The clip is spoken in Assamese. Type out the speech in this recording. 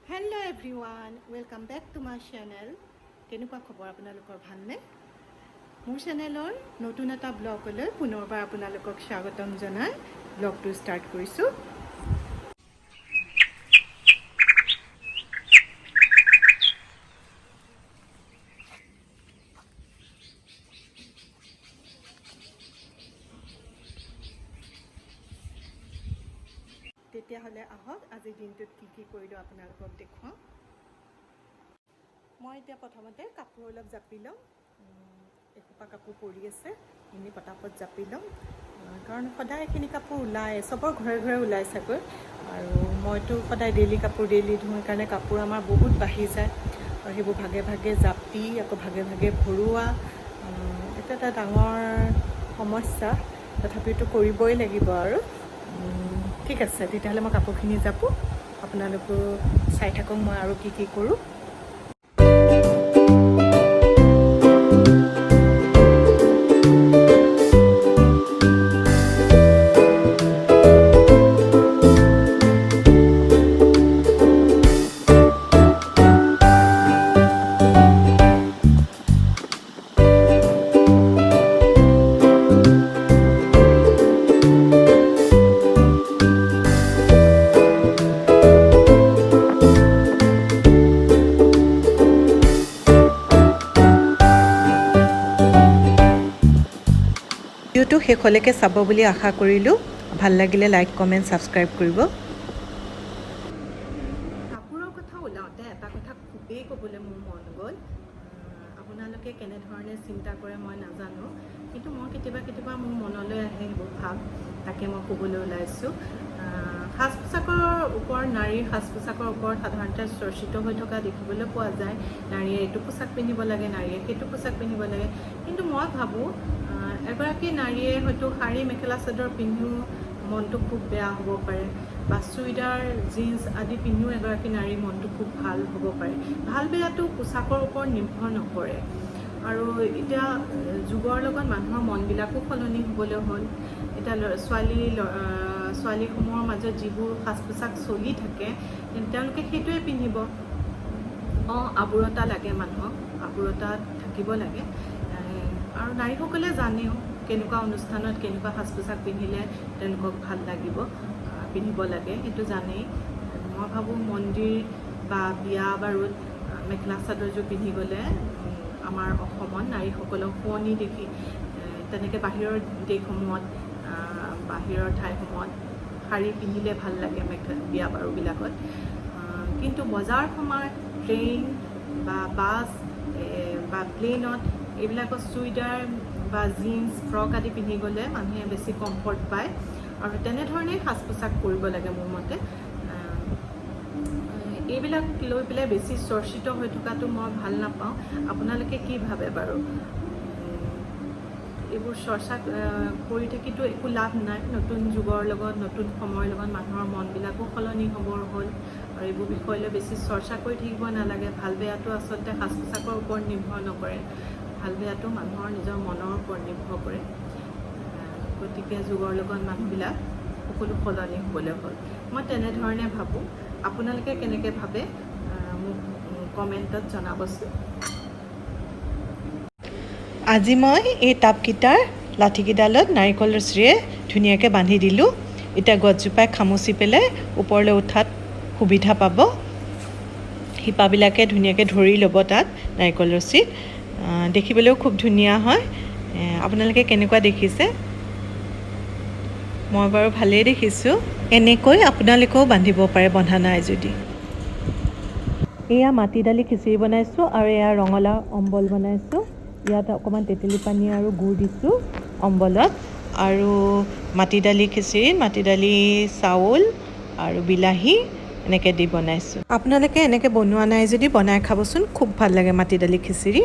Hello everyone, welcome back to my channel. কেনেকুৱা খবৰ আপোনালোকৰ ভালনে? মোৰ চেনেলৰ নতুন এটা ব্লগলৈ পুনৰবাৰ আপোনালোকক স্বাগতম জনাই ব্লগটো ষ্টাৰ্ট কৰিছোঁ। তেতিয়াহ'লে আহক আজিৰ দিনটোত কি কৰিলোঁ আপোনালোকক দেখুৱাওঁ। মই এতিয়া প্ৰথমতে কাপোৰ অলপ জাপি লওঁ। এসোপা কাপোৰ পৰি আছে, এনে পটাপট জাপি লওঁ, কাৰণ সদায় এইখিনি কাপোৰ ওলায়, চবৰ ঘৰে ঘৰে ওলাই চাগৈ। আৰু মইতো সদায় ডেইলি কাপোৰ ডেইলি ধোওঁ, সেইকাৰণে কাপোৰ আমাৰ বহুত বাঢ়ি যায়। আৰু সেইবোৰ ভাগে ভাগে জাপি আকৌ ভাগে ভাগে ভৰোৱা, এইটো এটা ডাঙৰ সমস্যা, তথাপিতো কৰিবই লাগিব আৰু। ঠিক আছে, তেতিয়াহ'লে মই কাপোৰখিনি জাপোঁ, আপোনালোকো চাই থাকক মই আৰু কি কৰোঁ। ভিডিঅ'টো শেষলৈকে চাব বুলি আশা কৰিলোঁ। ভাল লাগিলে লাইক কমেণ্ট ছাবস্ক্ৰাইব কৰিব। কাপোৰৰ কথা ওলাওঁতে এটা কথা খুবেই ক'বলৈ মোৰ মন গ'ল। আপোনালোকে কেনেধৰণে চিন্তা কৰে মই নাজানো, কিন্তু মই কেতিয়াবা মোৰ মনলৈ আহে সেইবোৰ ভাৱ, তাকে মই ক'বলৈ ওলাইছোঁ। সাজ পোছাকৰ ওপৰত, নাৰীৰ সাজ পোছাকৰ ওপৰত সাধাৰণতে চৰ্চিত হৈ থকা দেখিবলৈ পোৱা যায়। নাৰীয়ে এইটো পোছাক পিন্ধিব লাগে, নাৰীয়ে সেইটো পোছাক পিন্ধিব লাগে, কিন্তু মই ভাবোঁ এগৰাকী নাৰীয়ে হয়তো শাৰী মেখেলা চাদৰ পিন্ধিও মনটো খুব বেয়া হ'ব পাৰে, বা চুইদাৰ জিন্স আদি পিন্ধিও এগৰাকী নাৰীৰ মনটো খুব ভাল হ'ব পাৰে। ভাল বেয়াটো পোছাকৰ ওপৰত নিৰ্ভৰ নকৰে। আৰু এতিয়া যুগৰ লগত মানুহৰ মনবিলাকো সলনি হ'বলৈ হ'ল। এতিয়া ছোৱালীসমূহৰ মাজত যিবোৰ সাজ পোছাক চলি থাকে, তেওঁলোকে সেইটোৱে পিন্ধিব। আবোৰতা লাগে, মানুহক আবোৰতা থাকিব লাগে। আৰু নাৰীসকলে জানেও কেনেকুৱা অনুষ্ঠানত কেনেকুৱা সাজ পোছাক পিন্ধিলে তেওঁলোকক ভাল লাগিব, পিন্ধিব লাগে, সেইটো জানেই। মই ভাবোঁ মন্দিৰ বা বিয়া বাৰুত মেখেলা চাদৰযোৰ পিন্ধি গ'লে আমাৰ অসমত নাৰীসকলক শুৱনি দেখি, তেনেকৈ বাহিৰৰ দেশসমূহত, বাহিৰৰ ঠাইসমূহত শাৰী পিন্ধিলে ভাল লাগে বিয়া বাৰুবিলাকত। কিন্তু বজাৰ সমাৰ, ট্ৰেইন বা বাছ বা প্লেইনত এইবিলাকত চুইদাৰ বা জিন্স ফ্ৰক আদি পিন্ধি গ'লে মানুহে বেছি কমফৰ্ট পায়, আৰু তেনেধৰণেই সাজ পোছাক কৰিব লাগে মোৰ মতে। এইবিলাক লৈ পেলাই বেছি চৰ্চিত হৈ থকাটো মই ভাল নাপাওঁ। আপোনালোকে কি ভাবে বাৰু? এইবোৰ চৰ্চা কৰি থাকিতো একো লাভ নাই। নতুন যুগৰ লগত, নতুন সময়ৰ লগত মানুহৰ মনবিলাকো সলনি হ'বৰ হ'ল, আৰু এইবোৰ বিষয় লৈ বেছি চৰ্চা কৰি থাকিব নালাগে। ভাল বেয়াটো আচলতে সাজ পোছাকৰ ওপৰত নিৰ্ভৰ নকৰে, ভাল বেয়াটো মানুহৰ নিজৰ মনৰ ওপৰত নিৰ্ভৰ কৰে। গতিকে যুগৰ লগত মানুহবিলাক সকলো সলনি হ'বলৈ হ'ল, মই তেনেধৰণে ভাবোঁ। আপোনালোকে কেনেকৈ ভাবে মোক কমেণ্টত জনাবচোন। আজি মই এই টাবকেইটাৰ লাঠিকেইডালত নাৰিকল ৰছীৰে ধুনীয়াকৈ বান্ধি দিলোঁ। এতিয়া গছজোপাই খামুচি পেলাই ওপৰলৈ উঠাত সুবিধা পাব। শিপাবিলাকে ধুনীয়াকৈ ধৰি ল'ব তাত নাৰিকল ৰছীত। দেখিবলৈও খুব ধুনীয়া হয়। আপোনালোকে কেনেকুৱা দেখিছে? মই বাৰু ভালেই দেখিছোঁ। এনেকৈ আপোনালোকেও বান্ধিব পাৰে, বন্ধা নাই যদি। এয়া মাটিদালি খিচিৰি বনাইছোঁ, আৰু এয়া ৰঙালাও অম্বল বনাইছোঁ। ইয়াত অকণমান তেতেলী পানী আৰু গুড় দিছোঁ অম্বলত, আৰু মাটিদালি খিচিৰিত মাটিদালি চাউল আৰু বিলাহী এনেকৈ দি বনাইছোঁ। আপোনালোকে এনেকৈ বনোৱা নাই যদি বনাই খাবচোন, খুব ভাল লাগে মাটিদালি খিচিৰি।